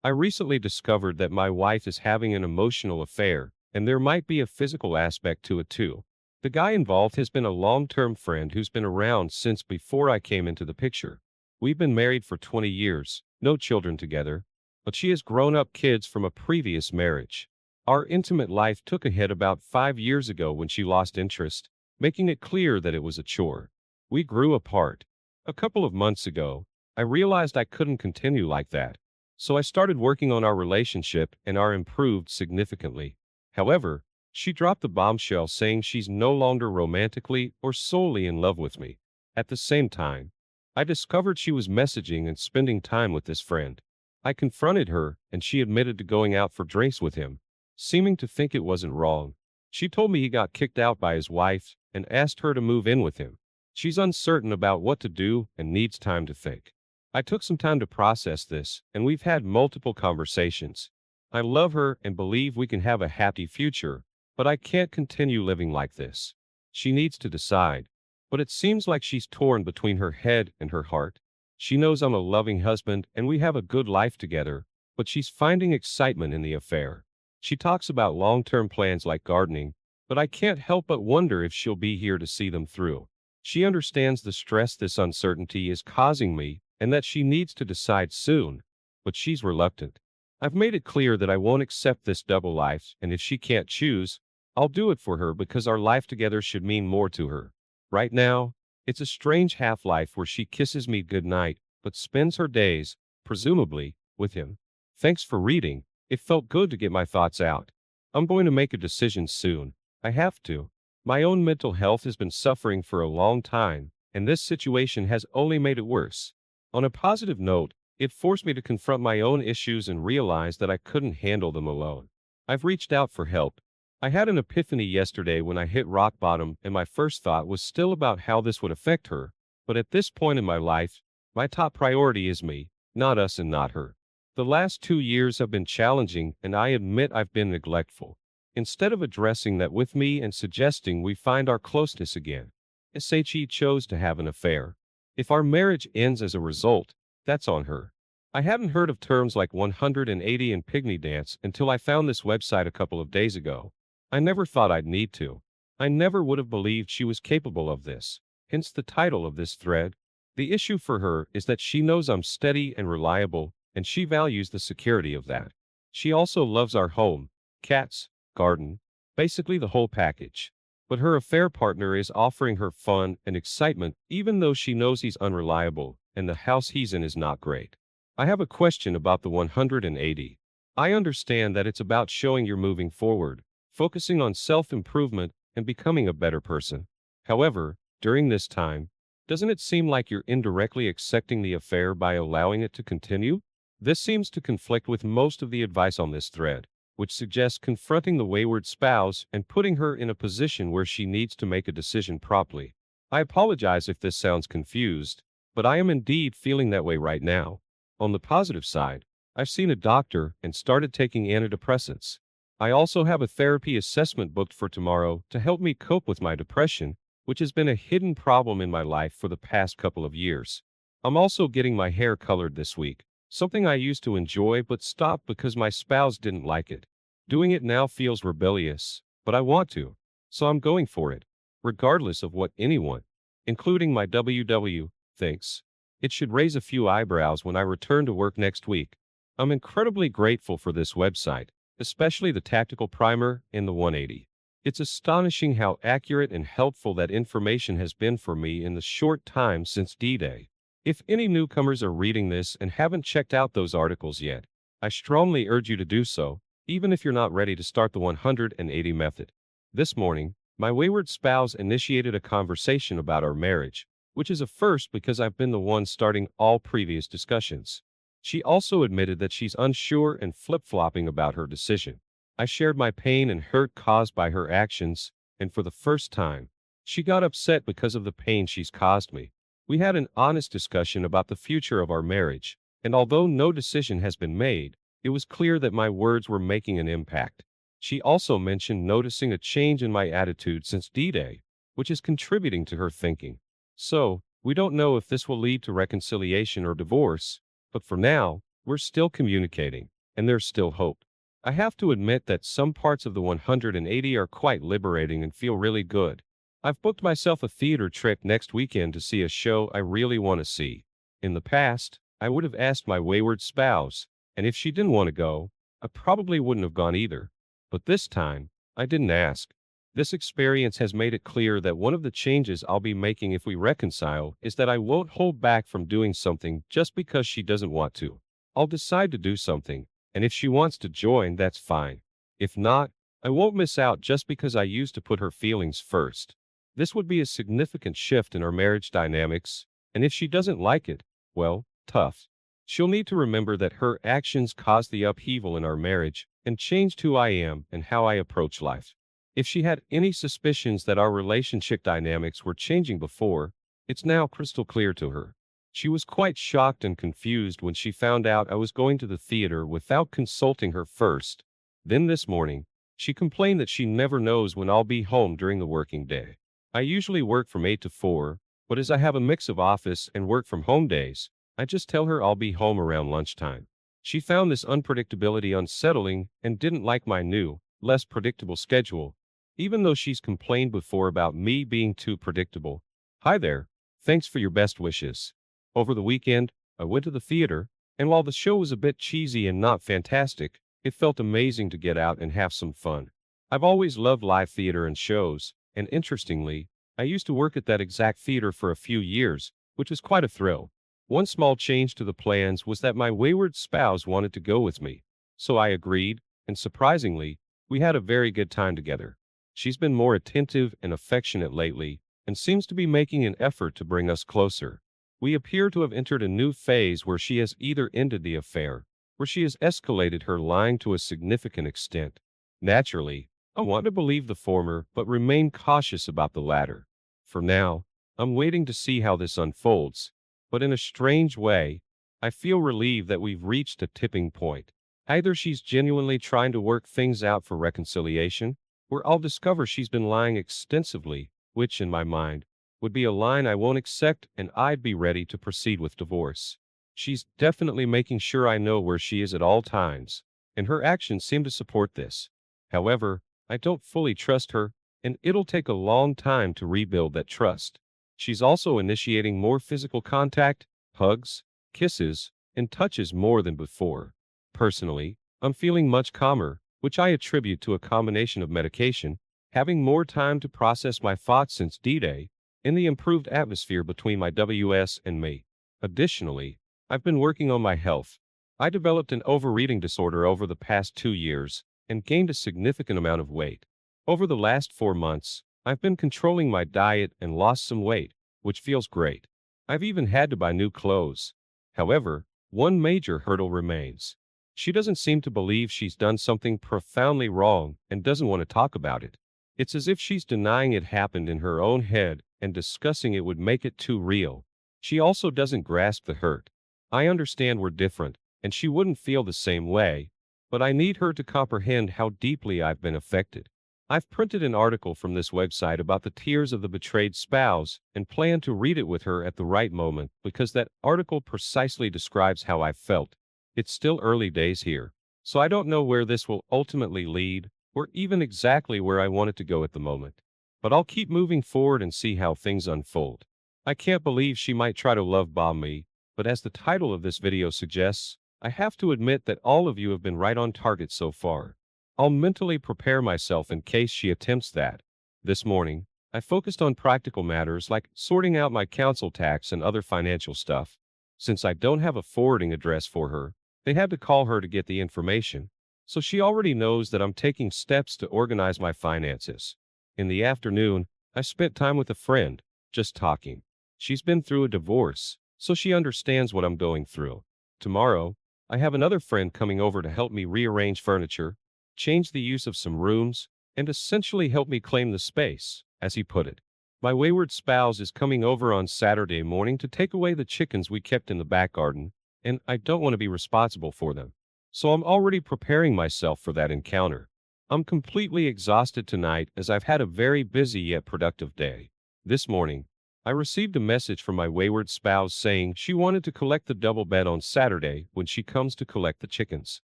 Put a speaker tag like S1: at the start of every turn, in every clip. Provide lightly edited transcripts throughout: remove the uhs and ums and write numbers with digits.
S1: I recently discovered that my wife is having an emotional affair, and there might be a physical aspect to it too. The guy involved has been a long-term friend who's been around since before I came into the picture. We've been married for 20 years, no children together, but she has grown-up kids from a previous marriage. Our intimate life took a hit about 5 years ago when she lost interest, making it clear that it was a chore. We grew apart. A couple of months ago, I realized I couldn't continue like that. So I started working on our relationship and our improved significantly. However, she dropped the bombshell saying she's no longer romantically or solely in love with me. At the same time, I discovered she was messaging and spending time with this friend. I confronted her and she admitted to going out for drinks with him, seeming to think it wasn't wrong. She told me he got kicked out by his wife and asked her to move in with him. She's uncertain about what to do and needs time to think. I took some time to process this, and we've had multiple conversations. I love her and believe we can have a happy future, but I can't continue living like this. She needs to decide, but it seems like she's torn between her head and her heart. She knows I'm a loving husband and we have a good life together, but she's finding excitement in the affair. She talks about long-term plans like gardening, but I can't help but wonder if she'll be here to see them through. She understands the stress this uncertainty is causing me and that she needs to decide soon, but she's reluctant. I've made it clear that I won't accept this double life, and if she can't choose, I'll do it for her because our life together should mean more to her. Right now, it's a strange half-life where she kisses me goodnight, but spends her days, presumably, with him. Thanks for reading. It felt good to get my thoughts out. I'm going to make a decision soon. I have to. My own mental health has been suffering for a long time, and this situation has only made it worse. On a positive note, it forced me to confront my own issues and realize that I couldn't handle them alone. I've reached out for help. I had an epiphany yesterday when I hit rock bottom, and my first thought was still about how this would affect her. But at this point in my life, my top priority is me, not us and not her. The last 2 years have been challenging, and I admit I've been neglectful. Instead of addressing that with me and suggesting we find our closeness again, SHE chose to have an affair. If our marriage ends as a result, that's on her. I hadn't heard of terms like 180 and pygmy dance until I found this website a couple of days ago. I never thought I'd need to. I never would have believed she was capable of this, hence the title of this thread. The issue for her is that she knows I'm steady and reliable, and she values the security of that. She also loves our home, cats, garden, basically the whole package. But her affair partner is offering her fun and excitement even though she knows he's unreliable and the house he's in is not great. I have a question about the 180. I understand that it's about showing you're moving forward, focusing on self-improvement and becoming a better person. However, during this time, doesn't it seem like you're indirectly accepting the affair by allowing it to continue? This seems to conflict with most of the advice on this thread, which suggests confronting the wayward spouse and putting her in a position where she needs to make a decision promptly. I apologize if this sounds confused, but I am indeed feeling that way right now. On the positive side, I've seen a doctor and started taking antidepressants. I also have a therapy assessment booked for tomorrow to help me cope with my depression, which has been a hidden problem in my life for the past couple of years. I'm also getting my hair colored this week, something I used to enjoy but stopped because my spouse didn't like it. Doing it now feels rebellious, but I want to, so I'm going for it, regardless of what anyone, including my WW, thinks. It should raise a few eyebrows when I return to work next week. I'm incredibly grateful for this website, especially the tactical primer and the 180. It's astonishing how accurate and helpful that information has been for me in the short time since D-Day. If any newcomers are reading this and haven't checked out those articles yet, I strongly urge you to do so, even if you're not ready to start the 180 method. This morning, my wayward spouse initiated a conversation about our marriage, which is a first because I've been the one starting all previous discussions. She also admitted that she's unsure and flip-flopping about her decision. I shared my pain and hurt caused by her actions, and for the first time, she got upset because of the pain she's caused me. We had an honest discussion about the future of our marriage, and although no decision has been made, it was clear that my words were making an impact. She also mentioned noticing a change in my attitude since D-Day, which is contributing to her thinking. So, we don't know if this will lead to reconciliation or divorce, but for now, We're still communicating, and there's still hope. I have to admit that some parts of the 180 are quite liberating and feel really good. I've booked myself a theater trip next weekend to see a show I really want to see. In the past, I would have asked my wayward spouse, and if she didn't want to go, I probably wouldn't have gone either. But this time, I didn't ask. This experience has made it clear that one of the changes I'll be making if we reconcile is that I won't hold back from doing something just because she doesn't want to. I'll decide to do something, and if she wants to join, that's fine. If not, I won't miss out just because I used to put her feelings first. This would be a significant shift in our marriage dynamics, and if she doesn't like it, well, tough. She'll need to remember that her actions caused the upheaval in our marriage and changed who I am and how I approach life. If she had any suspicions that our relationship dynamics were changing before, it's now crystal clear to her. She was quite shocked and confused when she found out I was going to the theater without consulting her first. Then this morning, she complained that she never knows when I'll be home during the working day. I usually work from 8 to 4, but as I have a mix of office and work from home days, I just tell her I'll be home around lunchtime. She found this unpredictability unsettling and didn't like my new, less predictable schedule, even though she's complained before about me being too predictable. Hi there. Thanks for your best wishes. Over the weekend, I went to the theater, and while the show was a bit cheesy and not fantastic, it felt amazing to get out and have some fun. I've always loved live theater and shows, and interestingly, I used to work at that exact theater for a few years, which was quite a thrill. One small change to the plans was that my wayward spouse wanted to go with me. So I agreed, and surprisingly, we had a very good time together. She's been more attentive and affectionate lately, and seems to be making an effort to bring us closer. We appear to have entered a new phase where she has either ended the affair, or she has escalated her lying to a significant extent. Naturally, I want to believe the former, but remain cautious about the latter. For now, I'm waiting to see how this unfolds, but in a strange way, I feel relieved that we've reached a tipping point. Either she's genuinely trying to work things out for reconciliation, or I'll discover she's been lying extensively, which, in my mind, would be a line I won't accept, and I'd be ready to proceed with divorce. She's definitely making sure I know where she is at all times, and her actions seem to support this. However, I don't fully trust her, and it'll take a long time to rebuild that trust. She's also initiating more physical contact, hugs, kisses, and touches more than before. Personally, I'm feeling much calmer, which I attribute to a combination of medication, having more time to process my thoughts since D-Day, and the improved atmosphere between my WS and me. Additionally, I've been working on my health. I developed an overeating disorder over the past 2 years and gained a significant amount of weight. Over the last 4 months, I've been controlling my diet and lost some weight, which feels great. I've even had to buy new clothes. However, one major hurdle remains. She doesn't seem to believe she's done something profoundly wrong and doesn't want to talk about it. It's as if she's denying it happened in her own head, and discussing it would make it too real. She also doesn't grasp the hurt. I understand we're different, and she wouldn't feel the same way, but I need her to comprehend how deeply I've been affected. I've printed an article from this website about the tears of the betrayed spouse and plan to read it with her at the right moment because that article precisely describes how I've felt. It's still early days here, so I don't know where this will ultimately lead or even exactly where I want it to go at the moment. But I'll keep moving forward and see how things unfold. I can't believe she might try to love bomb me, but as the title of this video suggests, I have to admit that all of you have been right on target so far. I'll mentally prepare myself in case she attempts that. This morning, I focused on practical matters like sorting out my council tax and other financial stuff. Since I don't have a forwarding address for her, they had to call her to get the information, so she already knows that I'm taking steps to organize my finances. In the afternoon, I spent time with a friend, just talking. She's been through a divorce, so she understands what I'm going through. Tomorrow, I have another friend coming over to help me rearrange furniture, change the use of some rooms, and essentially help me claim the space, as he put it. My wayward spouse is coming over on Saturday morning to take away the chickens we kept in the back garden, and I don't want to be responsible for them. So I'm already preparing myself for that encounter. I'm completely exhausted tonight as I've had a very busy yet productive day. This morning, I received a message from my wayward spouse saying she wanted to collect the double bed on Saturday when she comes to collect the chickens.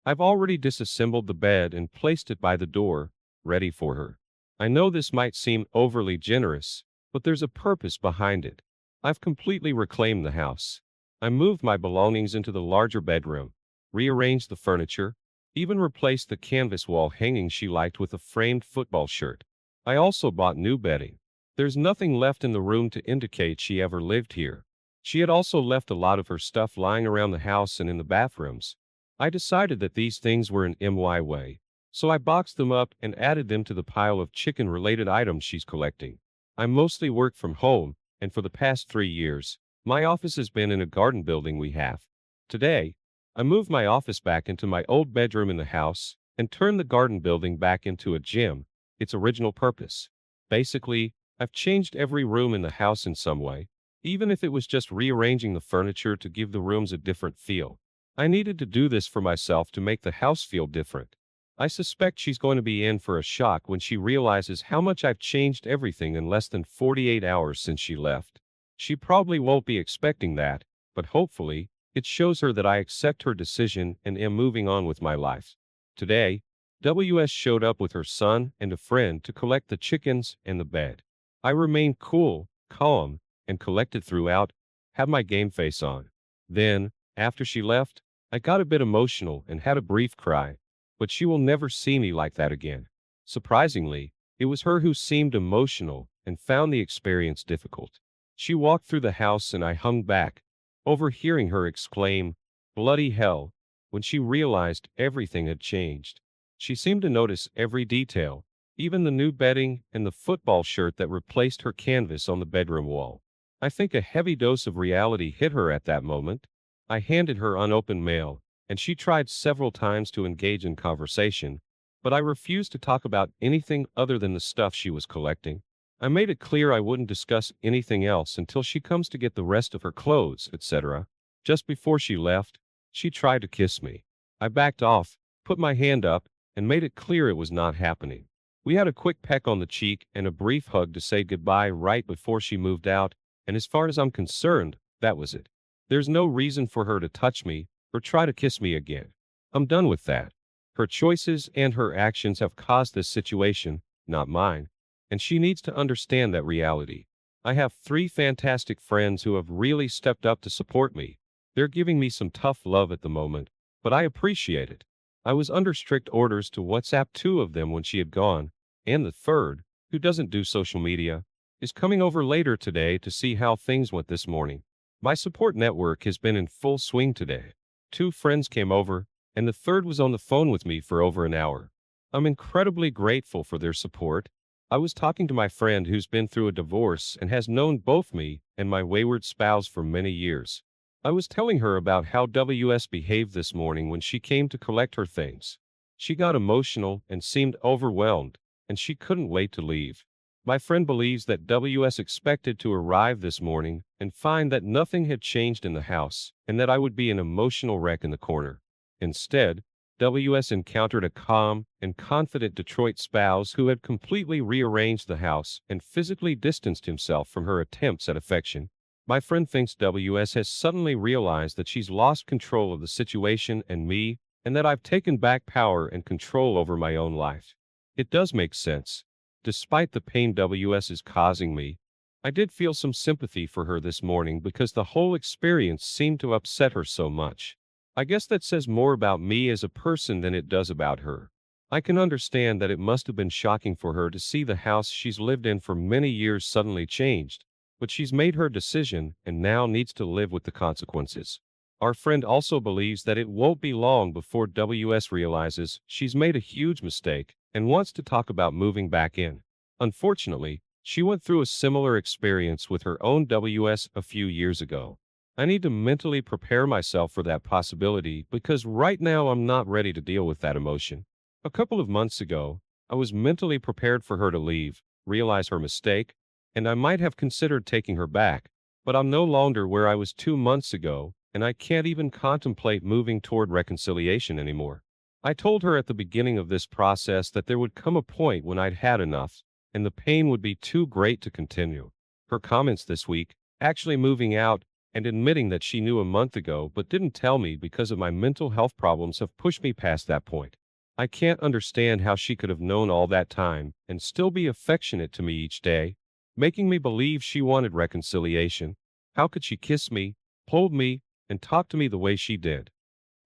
S1: I've already disassembled the bed and placed it by the door, ready for her. I know this might seem overly generous, but there's a purpose behind it. I've completely reclaimed the house. I moved my belongings into the larger bedroom, rearranged the furniture, even replaced the canvas wall hanging she liked with a framed football shirt. I also bought new bedding. There's nothing left in the room to indicate she ever lived here. She had also left a lot of her stuff lying around the house and in the bathrooms. I decided that these things were in my way, so I boxed them up and added them to the pile of chicken-related items she's collecting. I mostly work from home, and for the past 3 years, my office has been in a garden building we have. Today, I moved my office back into my old bedroom in the house and turned the garden building back into a gym, its original purpose. Basically, I've changed every room in the house in some way, even if it was just rearranging the furniture to give the rooms a different feel. I needed to do this for myself to make the house feel different. I suspect she's going to be in for a shock when she realizes how much I've changed everything in less than 48 hours since she left. She probably won't be expecting that, but hopefully, it shows her that I accept her decision and am moving on with my life. Today, WS showed up with her son and a friend to collect the chickens and the bed. I remained cool, calm, and collected throughout, had my game face on. Then, after she left, I got a bit emotional and had a brief cry, but she will never see me like that again. Surprisingly, it was her who seemed emotional and found the experience difficult. She walked through the house and I hung back, overhearing her exclaim, "Bloody hell," when she realized everything had changed. She seemed to notice every detail, even the new bedding and the football shirt that replaced her canvas on the bedroom wall. I think a heavy dose of reality hit her at that moment. I handed her unopened mail, and she tried several times to engage in conversation, but I refused to talk about anything other than the stuff she was collecting. I made it clear I wouldn't discuss anything else until she comes to get the rest of her clothes, etc. Just before she left, she tried to kiss me. I backed off, put my hand up, and made it clear it was not happening. We had a quick peck on the cheek and a brief hug to say goodbye right before she moved out, and as far as I'm concerned, that was it. There's no reason for her to touch me or try to kiss me again. I'm done with that. Her choices and her actions have caused this situation, not mine, and she needs to understand that reality. I have 3 fantastic friends who have really stepped up to support me. They're giving me some tough love at the moment, but I appreciate it. I was under strict orders to WhatsApp 2 of them when she had gone, and the third, who doesn't do social media, is coming over later today to see how things went this morning. My support network has been in full swing today. 2 friends came over, and the third was on the phone with me for over an hour. I'm incredibly grateful for their support. I was talking to my friend who's been through a divorce and has known both me and my wayward spouse for many years. I was telling her about how WS behaved this morning when she came to collect her things. She got emotional and seemed overwhelmed, and she couldn't wait to leave. My friend believes that WS expected to arrive this morning and find that nothing had changed in the house and that I would be an emotional wreck in the corner. Instead, WS encountered a calm and confident Detroit spouse who had completely rearranged the house and physically distanced himself from her attempts at affection. My friend thinks WS has suddenly realized that she's lost control of the situation and me, and that I've taken back power and control over my own life. It does make sense. Despite the pain WS is causing me, I did feel some sympathy for her this morning because the whole experience seemed to upset her so much. I guess that says more about me as a person than it does about her. I can understand that it must have been shocking for her to see the house she's lived in for many years suddenly changed, but she's made her decision and now needs to live with the consequences. Our friend also believes that it won't be long before WS realizes she's made a huge mistake and wants to talk about moving back in. Unfortunately, she went through a similar experience with her own WS a few years ago. I need to mentally prepare myself for that possibility because right now I'm not ready to deal with that emotion. A couple of months ago, I was mentally prepared for her to leave, realize her mistake, and I might have considered taking her back, but I'm no longer where I was 2 months ago, and I can't even contemplate moving toward reconciliation anymore. I told her at the beginning of this process that there would come a point when I'd had enough, and the pain would be too great to continue. Her comments this week, actually moving out and admitting that she knew a month ago but didn't tell me because of my mental health problems, have pushed me past that point. I can't understand how she could have known all that time and still be affectionate to me each day, making me believe she wanted reconciliation. How could she kiss me, hold me, and talk to me the way she did,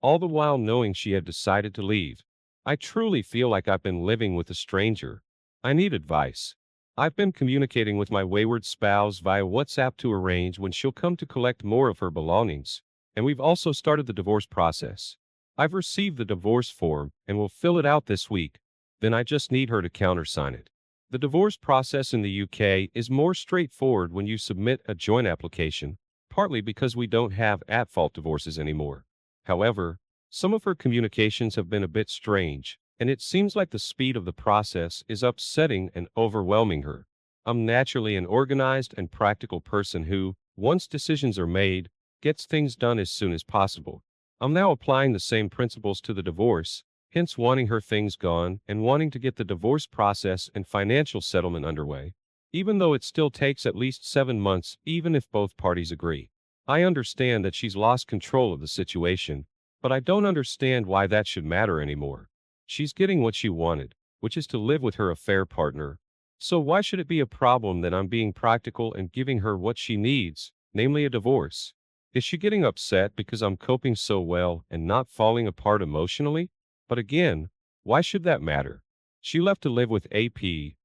S1: all the while knowing she had decided to leave? I truly feel like I've been living with a stranger. I need advice. I've been communicating with my wayward spouse via WhatsApp to arrange when she'll come to collect more of her belongings, and we've also started the divorce process. I've received the divorce form and will fill it out this week, then I just need her to countersign it. The divorce process in the UK is more straightforward when you submit a joint application, partly because we don't have at-fault divorces anymore. However, some of her communications have been a bit strange, and it seems like the speed of the process is upsetting and overwhelming her. I'm naturally an organized and practical person who, once decisions are made, gets things done as soon as possible. I'm now applying the same principles to the divorce, hence wanting her things gone and wanting to get the divorce process and financial settlement underway, even though it still takes at least 7 months, even if both parties agree. I understand that she's lost control of the situation, but I don't understand why that should matter anymore. She's getting what she wanted, which is to live with her affair partner. So why should it be a problem that I'm being practical and giving her what she needs, namely a divorce? Is she getting upset because I'm coping so well and not falling apart emotionally? But again, why should that matter? She left to live with AP,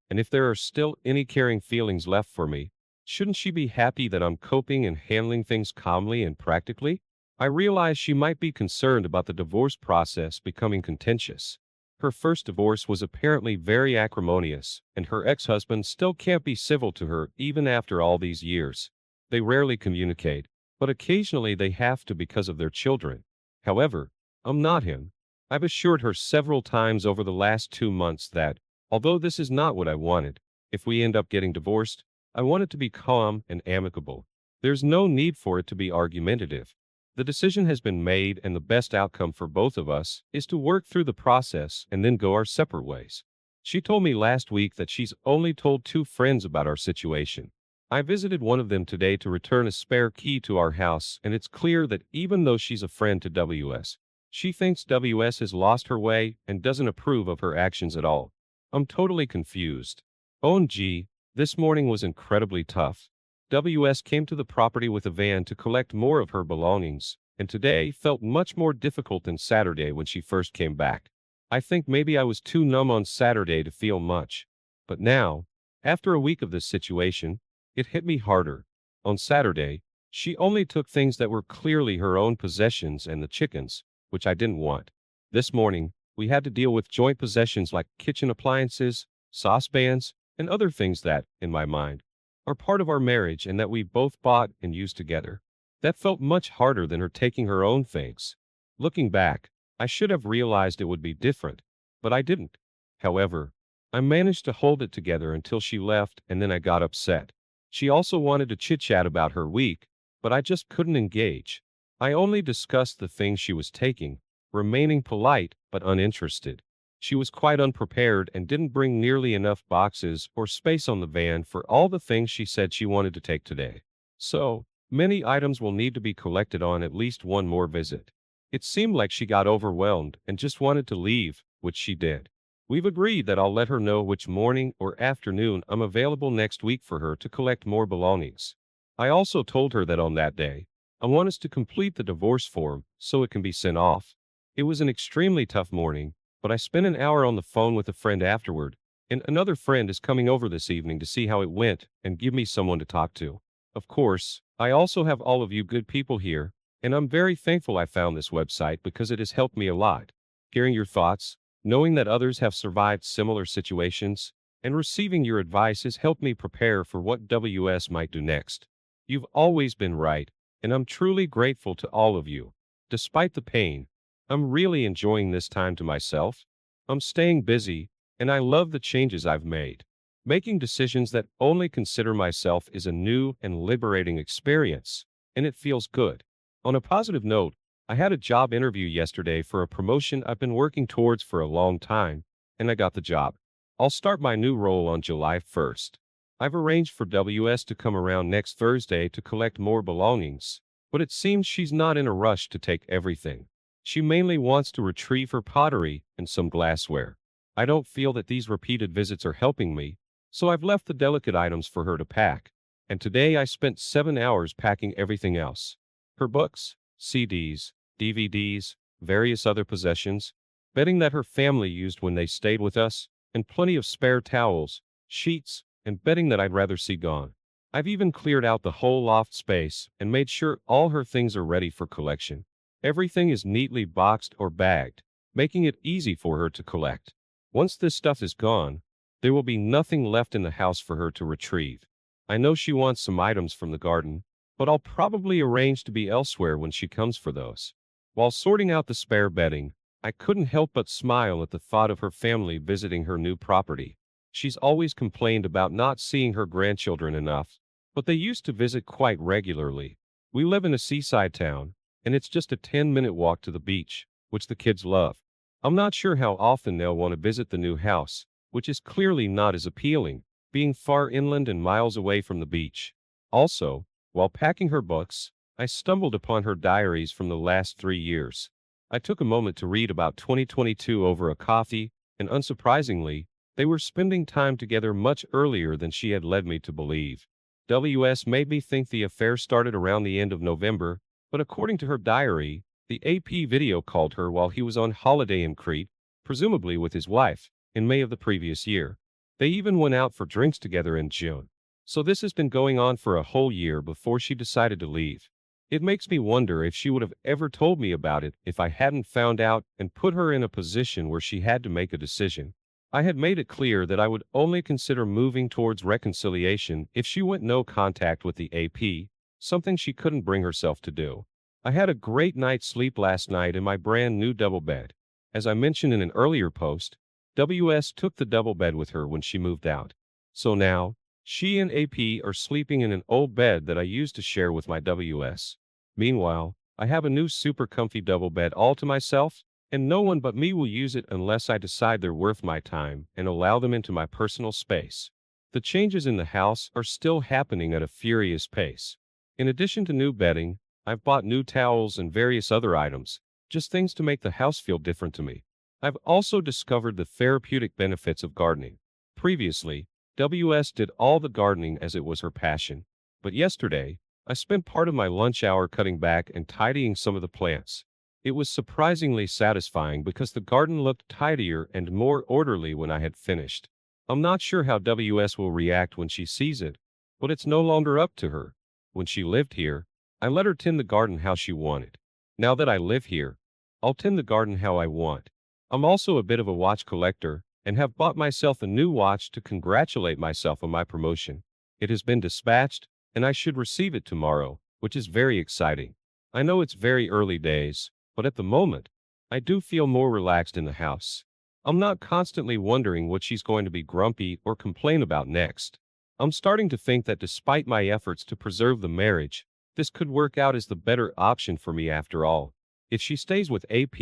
S1: and if there are still any caring feelings left for me, shouldn't she be happy that I'm coping and handling things calmly and practically? I realize she might be concerned about the divorce process becoming contentious. Her first divorce was apparently very acrimonious, and her ex-husband still can't be civil to her even after all these years. They rarely communicate, but occasionally they have to because of their children. However, I'm not him. I've assured her several times over the last 2 months that, although this is not what I wanted, if we end up getting divorced, I want it to be calm and amicable. There's no need for it to be argumentative. The decision has been made, and the best outcome for both of us is to work through the process and then go our separate ways. She told me last week that she's only told 2 friends about our situation. I visited one of them today to return a spare key to our house, and it's clear that even though she's a friend to WS, she thinks WS has lost her way and doesn't approve of her actions at all. I'm totally confused. OMG, this morning was incredibly tough. WS came to the property with a van to collect more of her belongings, and today felt much more difficult than Saturday when she first came back. I think maybe I was too numb on Saturday to feel much. But now, after a week of this situation, it hit me harder. On Saturday, she only took things that were clearly her own possessions and the chickens, which I didn't want. This morning, we had to deal with joint possessions like kitchen appliances, saucepans, and other things that, in my mind, are part of our marriage and that we both bought and used together. That felt much harder than her taking her own things. Looking back, I should have realized it would be different, but I didn't. However, I managed to hold it together until she left, and then I got upset. She also wanted to chit-chat about her week, but I just couldn't engage. I only discussed the things she was taking, remaining polite but uninterested. She was quite unprepared and didn't bring nearly enough boxes or space on the van for all the things she said she wanted to take today. So, many items will need to be collected on at least one more visit. It seemed like she got overwhelmed and just wanted to leave, which she did. We've agreed that I'll let her know which morning or afternoon I'm available next week for her to collect more belongings. I also told her that on that day, I want us to complete the divorce form so it can be sent off. It was an extremely tough morning, but I spent an hour on the phone with a friend afterward, and another friend is coming over this evening to see how it went and give me someone to talk to. Of course, I also have all of you good people here, and I'm very thankful I found this website because it has helped me a lot. Hearing your thoughts, knowing that others have survived similar situations, and receiving your advice has helped me prepare for what WS might do next. You've always been right, and I'm truly grateful to all of you. Despite the pain, I'm really enjoying this time to myself. I'm staying busy, and I love the changes I've made. Making decisions that only consider myself is a new and liberating experience, and it feels good. On a positive note, I had a job interview yesterday for a promotion I've been working towards for a long time, and I got the job. I'll start my new role on July 1st. I've arranged for WS to come around next Thursday to collect more belongings, but it seems she's not in a rush to take everything. She mainly wants to retrieve her pottery and some glassware. I don't feel that these repeated visits are helping me, so I've left the delicate items for her to pack. And today I spent 7 hours packing everything else. Her books, CDs, DVDs, various other possessions, bedding that her family used when they stayed with us, and plenty of spare towels, sheets, and bedding that I'd rather see gone. I've even cleared out the whole loft space and made sure all her things are ready for collection. Everything is neatly boxed or bagged, making it easy for her to collect. Once this stuff is gone, there will be nothing left in the house for her to retrieve. I know she wants some items from the garden, but I'll probably arrange to be elsewhere when she comes for those. While sorting out the spare bedding, I couldn't help but smile at the thought of her family visiting her new property. She's always complained about not seeing her grandchildren enough, but they used to visit quite regularly. We live in a seaside town, and it's just a 10-minute walk to the beach, which the kids love. I'm not sure how often they'll want to visit the new house, which is clearly not as appealing, being far inland and miles away from the beach. Also, while packing her books, I stumbled upon her diaries from the last 3 years. I took a moment to read about 2022 over a coffee, and unsurprisingly, they were spending time together much earlier than she had led me to believe. WS made me think the affair started around the end of November, but according to her diary, the AP video called her while he was on holiday in Crete, presumably with his wife, in May of the previous year. They even went out for drinks together in June. So this has been going on for a whole year before she decided to leave. It makes me wonder if she would have ever told me about it if I hadn't found out and put her in a position where she had to make a decision. I had made it clear that I would only consider moving towards reconciliation if she went no contact with the AP, something she couldn't bring herself to do. I had a great night's sleep last night in my brand new double bed. As I mentioned in an earlier post, WS took the double bed with her when she moved out. So now, she and AP are sleeping in an old bed that I used to share with my WS. Meanwhile, I have a new super comfy double bed all to myself, and no one but me will use it unless I decide they're worth my time and allow them into my personal space. The changes in the house are still happening at a furious pace. In addition to new bedding, I've bought new towels and various other items, just things to make the house feel different to me. I've also discovered the therapeutic benefits of gardening. Previously, WS did all the gardening as it was her passion, but yesterday, I spent part of my lunch hour cutting back and tidying some of the plants. It was surprisingly satisfying because the garden looked tidier and more orderly when I had finished. I'm not sure how WS will react when she sees it, but it's no longer up to her. When she lived here, I let her tend the garden how she wanted. Now that I live here, I'll tend the garden how I want. I'm also a bit of a watch collector and have bought myself a new watch to congratulate myself on my promotion. It has been dispatched, and I should receive it tomorrow, which is very exciting. I know it's very early days, but at the moment, I do feel more relaxed in the house. I'm not constantly wondering what she's going to be grumpy or complain about next. I'm starting to think that despite my efforts to preserve the marriage, this could work out as the better option for me after all. If she stays with AP,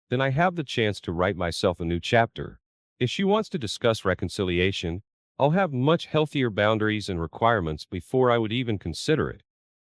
S1: then I have the chance to write myself a new chapter. If she wants to discuss reconciliation, I'll have much healthier boundaries and requirements before I would even consider it.